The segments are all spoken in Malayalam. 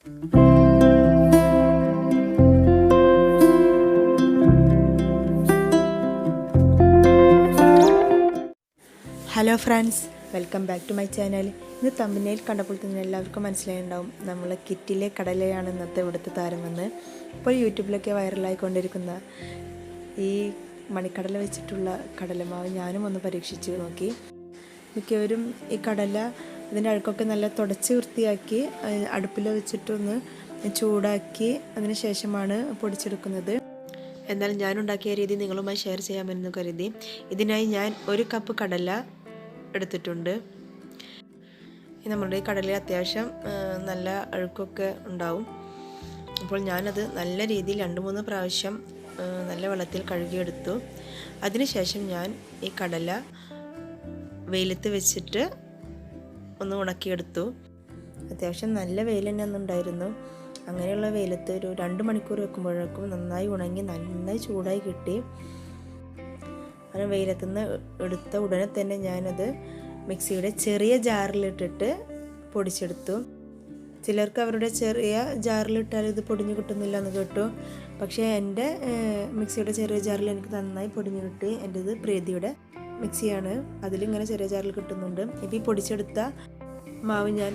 Hello friends, welcome back to my channel. ഇന്ന് തമ്പനയിൽ കണ്ടപ്പോൾ തന്നെ എല്ലാവർക്കും മനസ്സിലായിട്ടുണ്ടാവും നമ്മൾ കിറ്റിലെ കടലയാണ് ഇന്നത്തെ ഇവിടുത്തെ താരമെന്ന്. ഇപ്പോൾ യൂട്യൂബിലൊക്കെ വൈറലായിക്കൊണ്ടിരിക്കുന്ന ഈ മണിക്കടല വെച്ചിട്ടുള്ള കടലമാവ് ഞാനും ഒന്ന് പരീക്ഷിച്ച് നോക്കി. മിക്കവരും ഈ കടല അതിൻ്റെ അഴുക്കൊക്കെ നല്ല തുടച്ച് വൃത്തിയാക്കി അടുപ്പിൽ വെച്ചിട്ടൊന്ന് ചൂടാക്കി അതിന് ശേഷമാണ് പൊടിച്ചെടുക്കുന്നത്. എന്നാൽ ഞാനുണ്ടാക്കിയ രീതി നിങ്ങളുമായി ഷെയർ ചെയ്യാമെന്ന് കരുതി ഇതിനായി ഞാൻ 1 കപ്പ് കടല എടുത്തിട്ടുണ്ട്. നമ്മുടെ ഈ കടലിൽ അത്യാവശ്യം നല്ല അഴുക്കൊക്കെ ഉണ്ടാവും. അപ്പോൾ ഞാനത് നല്ല രീതിയിൽ 2-3 പ്രാവശ്യം നല്ല വെള്ളത്തിൽ കഴുകിയെടുത്തു. അതിനുശേഷം ഞാൻ ഈ കടല വെയിലത്ത് വെച്ചിട്ട് ഒന്ന് ഉണക്കിയെടുത്തു. അത്യാവശ്യം നല്ല വെയിൽ തന്നെ ഒന്നുണ്ടായിരുന്നു. അങ്ങനെയുള്ള വെയിലത്ത് ഒരു 2 മണിക്കൂർ വെക്കുമ്പോഴേക്കും നന്നായി ഉണങ്ങി നന്നായി ചൂടായി കിട്ടി. അങ്ങനെ വെയിലത്തുനിന്ന് എടുത്ത ഉടനെ തന്നെ ഞാനത് മിക്സിയുടെ ചെറിയ ജാറിലിട്ടിട്ട് പൊടിച്ചെടുത്തു. ചിലർക്ക് അവരുടെ ചെറിയ ജാറിലിട്ടാൽ ഇത് പൊടിഞ്ഞു കിട്ടുന്നില്ല എന്ന് കേട്ടു. പക്ഷേ എൻ്റെ മിക്സിയുടെ ചെറിയ ജാറിൽ എനിക്ക് നന്നായി പൊടിഞ്ഞു കിട്ടി. എൻ്റെത് പ്രീതിയുടെ മിക്സിയാണ്, അതിലിങ്ങനെ ചെറിയ ജാറിൽ കിട്ടുന്നുണ്ട്. ഇപ്പോൾ ഈ പൊടിച്ചെടുത്ത മാവ് ഞാൻ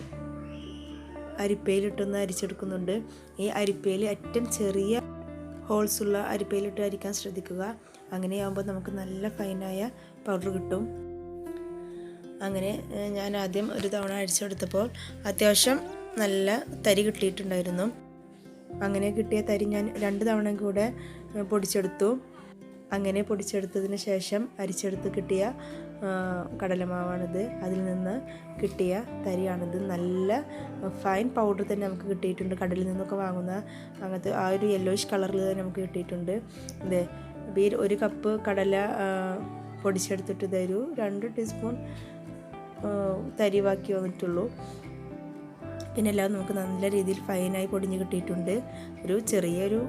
അരിപ്പയിലിട്ടൊന്ന് അരിച്ചെടുക്കുന്നുണ്ട്. ഈ അരിപ്പയിൽ ഏറ്റവും ചെറിയ ഹോൾസുള്ള അരിപ്പയിലിട്ട് അരിക്കാൻ ശ്രദ്ധിക്കുക. അങ്ങനെയാകുമ്പോൾ നമുക്ക് നല്ല ഫൈനായ പൗഡർ കിട്ടും. അങ്ങനെ ഞാൻ ആദ്യം ഒരു തവണ അരിച്ചെടുത്തപ്പോൾ അത്യാവശ്യം നല്ല തരി കിട്ടിയിട്ടുണ്ടായിരുന്നു. അങ്ങനെ കിട്ടിയ തരി ഞാൻ 2 തവണ കൂടെ പൊടിച്ചെടുത്തു. അങ്ങനെ പൊടിച്ചെടുത്തതിന് ശേഷം അരിച്ചെടുത്ത് കിട്ടിയ കടലമാവാണിത്. അതിൽ നിന്ന് കിട്ടിയ തരിയാണിത്. നല്ല ഫൈൻ പൗഡർ തന്നെ നമുക്ക് കിട്ടിയിട്ടുണ്ട്. കടലിൽ നിന്നൊക്കെ വാങ്ങുന്ന അങ്ങനത്തെ ആ ഒരു യെല്ലോയിഷ് കളറിൽ തന്നെ നമുക്ക് കിട്ടിയിട്ടുണ്ട്. ഇത് 1 കപ്പ് കടല പൊടിച്ചെടുത്തിട്ട് ഇതൊരു 2 ടീസ്പൂൺ തരി ബാക്കി വന്നിട്ടുള്ളൂ. പിന്നെ എല്ലാം നമുക്ക് നല്ല രീതിയിൽ ഫൈനായി പൊടിഞ്ഞ് കിട്ടിയിട്ടുണ്ട്. ഒരു ചെറിയൊരു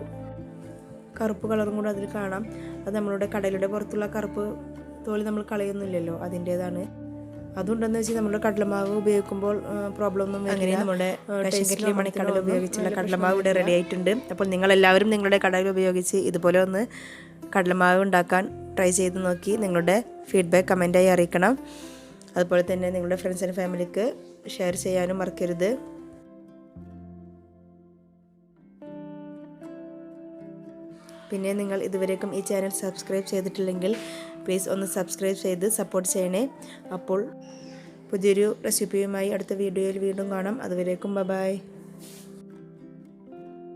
കറുപ്പ് കളറും കൂടെ അതിൽ കാണാം. അത് നമ്മളുടെ കടലയുടെ പുറത്തുള്ള കറുപ്പ് തോല് നമ്മൾ കളയൊന്നുമില്ലല്ലോ, അതിൻ്റേതാണ്. അതുകൊണ്ടെന്ന് വെച്ചാൽ നമ്മുടെ കടലമാവ് ഉപയോഗിക്കുമ്പോൾ പ്രോബ്ലം ഒന്നും അങ്ങനെ നമ്മുടെ മണിക്കടല ഉപയോഗിച്ചുള്ള കടലമാവ് ഇവിടെ റെഡി ആയിട്ടുണ്ട്. അപ്പോൾ നിങ്ങളെല്ലാവരും നിങ്ങളുടെ കടല ഉപയോഗിച്ച് ഇതുപോലെ ഒന്ന് കടലമാവ് ഉണ്ടാക്കാൻ ട്രൈ ചെയ്ത് നോക്കി നിങ്ങളുടെ ഫീഡ്ബാക്ക് കമൻറ്റായി അറിയിക്കണം. അതുപോലെ തന്നെ നിങ്ങളുടെ ഫ്രണ്ട്സ് ആൻഡ് ഫാമിലിക്ക് ഷെയർ ചെയ്യാനും മറക്കരുത്. പിന്നെ നിങ്ങൾ ഇതുവരേക്കും ഈ ചാനൽ സബ്സ്ക്രൈബ് ചെയ്തിട്ടില്ലെങ്കിൽ പ്ലീസ് ഒന്ന് സബ്സ്ക്രൈബ് ചെയ്ത് സപ്പോർട്ട് ചെയ്യണേ. അപ്പോൾ പുതിയൊരു റെസിപ്പിയുമായി അടുത്ത വീഡിയോയിൽ വീണ്ടും കാണാം. അതുവരേക്കും ബൈ.